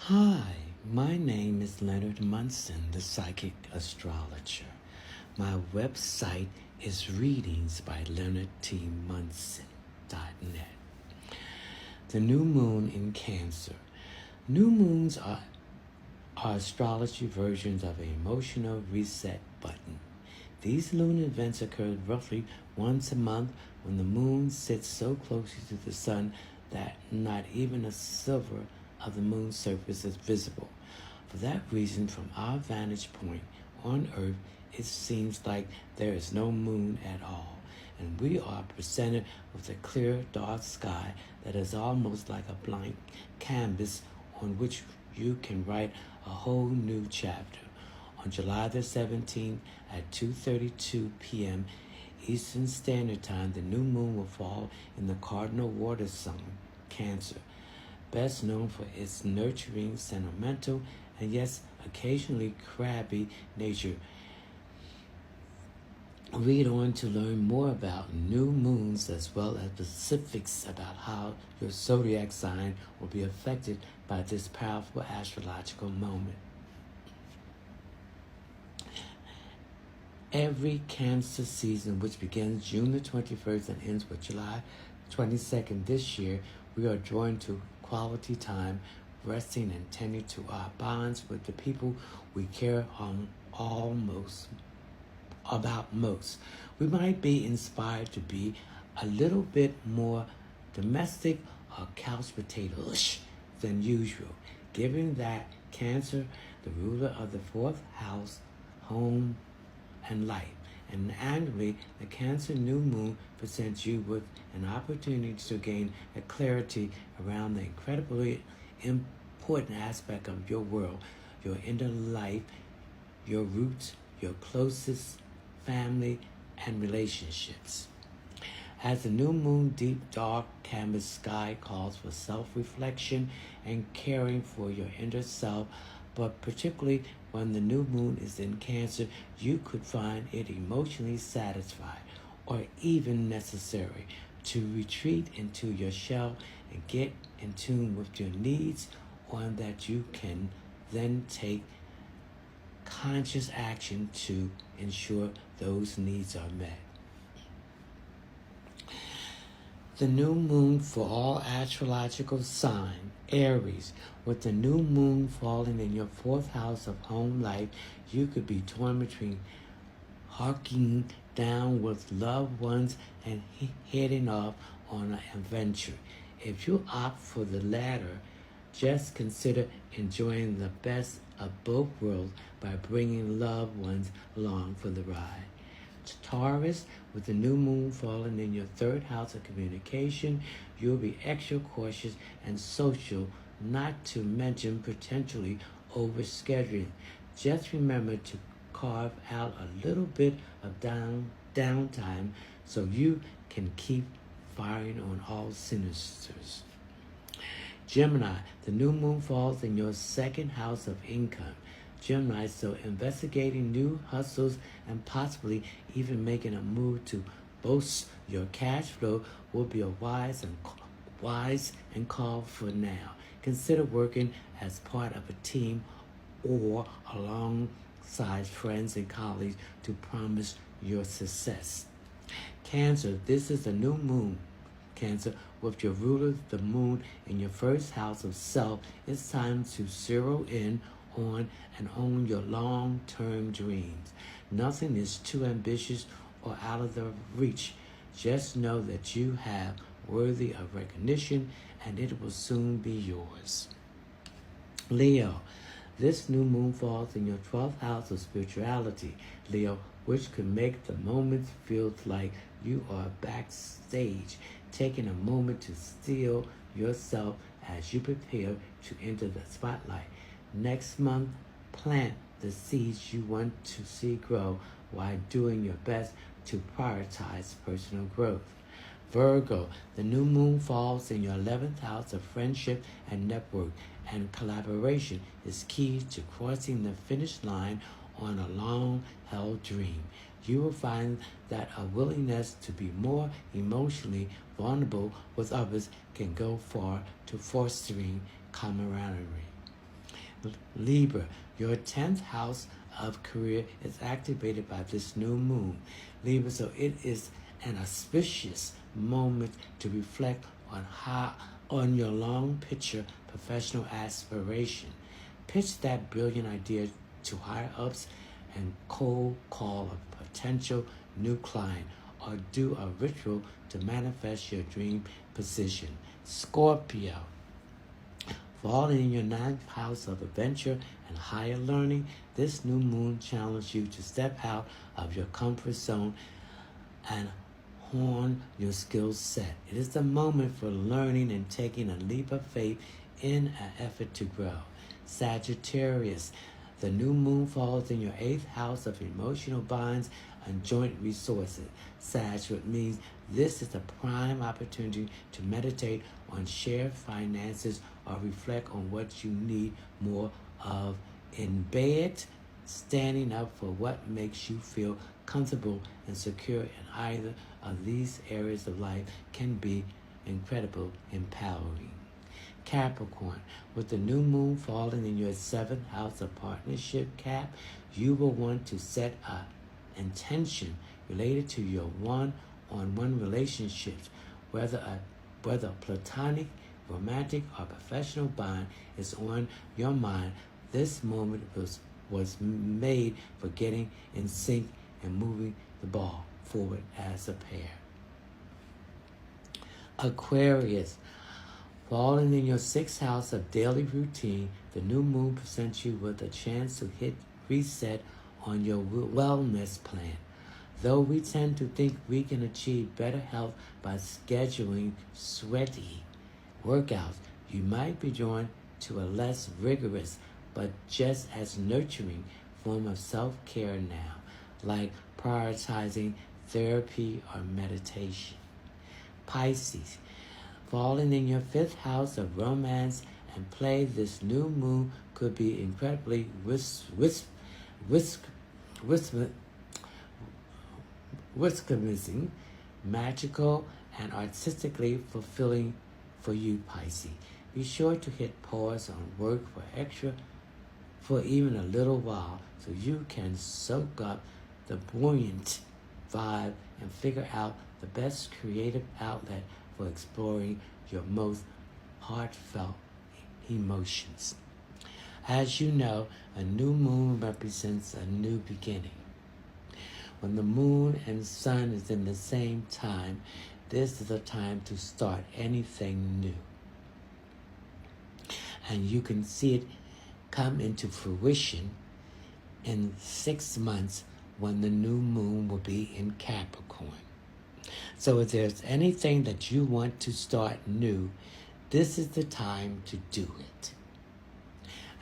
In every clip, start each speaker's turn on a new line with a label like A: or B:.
A: Hi, my name is Leonard Munson, the psychic astrologer. My website is readingsbyleonardtmunson.net. The new moon in Cancer. New moons are astrology versions of an emotional reset button. These lunar events occur roughly once a month when the moon sits so closely to the sun that not even a silver of the moon's surface is visible. For that reason, from our vantage point on Earth, it seems like there is no moon at all, and we are presented with a clear, dark sky that is almost like a blank canvas on which you can write a whole new chapter. On July the 17th at 2:32 p.m. Eastern Standard Time, the new moon will fall in the cardinal water sign, Cancer, best known for its nurturing, sentimental, and yes, occasionally crabby nature. Read on to learn more about new moons as well as specifics about how your zodiac sign will be affected by this powerful astrological moment. Every Cancer season, which begins June the 21st and ends with July 22nd this year, we are drawn to quality time, resting and tending to our bonds with the people we care about most. We might be inspired to be a little bit more domestic or couch potato-ish than usual, given that Cancer, the ruler of the fourth house, home, and life. And annually, the Cancer new moon presents you with an opportunity to gain a clarity around the incredibly important aspect of your world, your inner life, your roots, your closest family, and relationships. As the new moon, deep, dark canvas sky calls for self-reflection and caring for your inner self, but particularly when the new moon is in Cancer, you could find it emotionally satisfying or even necessary to retreat into your shell and get in tune with your needs, on that you can then take conscious action to ensure those needs are met. The new moon for all astrological sign, Aries. With the new moon falling in your fourth house of home life, you could be torn between harking down with loved ones and heading off on an adventure. If you opt for the latter, just consider enjoying the best of both worlds by bringing loved ones along for the ride. Taurus, with the new moon falling in your third house of communication, you'll be extra cautious and social, not to mention potentially overscheduling. Just remember to carve out a little bit of downtime so you can keep firing on all cylinders. Gemini, the new moon falls in your second house of income. Gemini, so investigating new hustles and possibly even making a move to boost your cash flow will be a wise and call for now. Consider working as part of a team or alongside friends and colleagues to promise your success. Cancer, this is a new moon. Cancer, with your ruler, the moon, in your first house of self, it's time to zero in on and own your long-term dreams. Nothing is too ambitious or out of the reach. Just know that you have worthy of recognition and it will soon be yours. Leo, this new moon falls in your 12th house of spirituality, Leo, which could make the moment feel like you are backstage, taking a moment to steel yourself as you prepare to enter the spotlight. Next month, plant the seeds you want to see grow while doing your best to prioritize personal growth. Virgo, the new moon falls in your 11th house of friendship and network, and collaboration is key to crossing the finish line on a long-held dream. You will find that a willingness to be more emotionally vulnerable with others can go far to fostering camaraderie. Libra, your 10th house of career is activated by this new moon. Libra, so it is an auspicious moment to reflect on your long picture professional aspiration. Pitch that brilliant idea to higher ups and cold call a potential new client, or do a ritual to manifest your dream position. Scorpio, falling in your 9th house of adventure and higher learning, this new moon challenges you to step out of your comfort zone and hone your skill set. It is the moment for learning and taking a leap of faith in an effort to grow. Sagittarius, the new moon falls in your 8th house of emotional bonds and joint resources. Sag, which means this is a prime opportunity to meditate on shared finances or reflect on what you need more of in bed. Standing up for what makes you feel comfortable and secure in either of these areas of life can be incredibly empowering. Capricorn, with the new moon falling in your 7th house of partnership, Cap, you will want to set an intention related to your one-on-one relationships, whether a platonic, romantic, or professional bond is on your mind. This moment was made for getting in sync and moving the ball forward as a pair. Aquarius, falling in your 6th house of daily routine, the new moon presents you with a chance to hit reset on your wellness plan. Though we tend to think we can achieve better health by scheduling sweaty workouts, you might be drawn to a less rigorous but just as nurturing form of self-care now, like prioritizing therapy or meditation. Pisces, falling in your 5th house of romance and play, this new moon could be incredibly wisconsin, magical, and artistically fulfilling for you, Pisces. Be sure to hit pause on work for even a little while so you can soak up the buoyant vibe and figure out the best creative outlet for exploring your most heartfelt emotions. As you know, a new moon represents a new beginning. When the moon and sun is in the same time, this is a time to start anything new. And you can see it come into fruition in 6 months when the new moon will be in Capricorn. So if there's anything that you want to start new, this is the time to do it.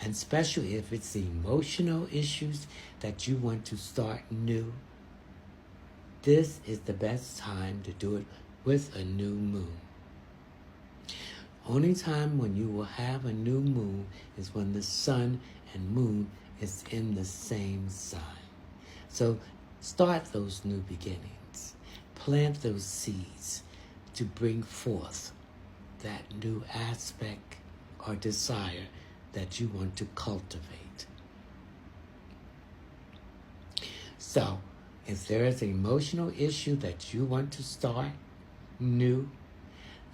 A: And especially if it's emotional issues that you want to start new, this is the best time to do it with a new moon. Only time when you will have a new moon is when the sun and moon is in the same sign. So start those new beginnings. Plant those seeds to bring forth that new aspect or desire that you want to cultivate. So, if there is an emotional issue that you want to start new,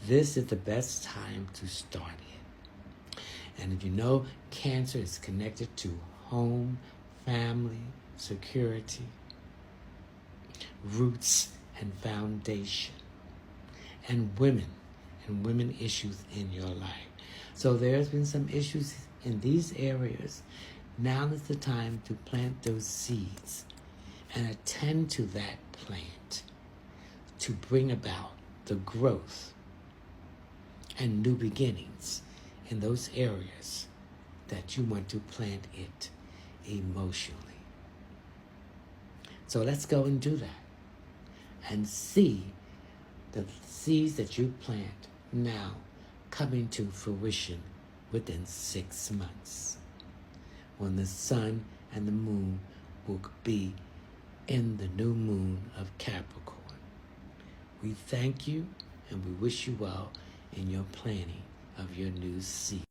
A: this is the best time to start it. And if you know Cancer is connected to home, family, security, roots and foundation, and women issues in your life. So there's been some issues in these areas. Now is the time to plant those seeds and attend to that plant to bring about the growth and new beginnings in those areas that you want to plant it emotionally. So let's go and do that and see the seeds that you plant now coming to fruition within 6 months when the sun and the moon will be in the new moon of Capricorn. We thank you and we wish you well in your planning of your new seed.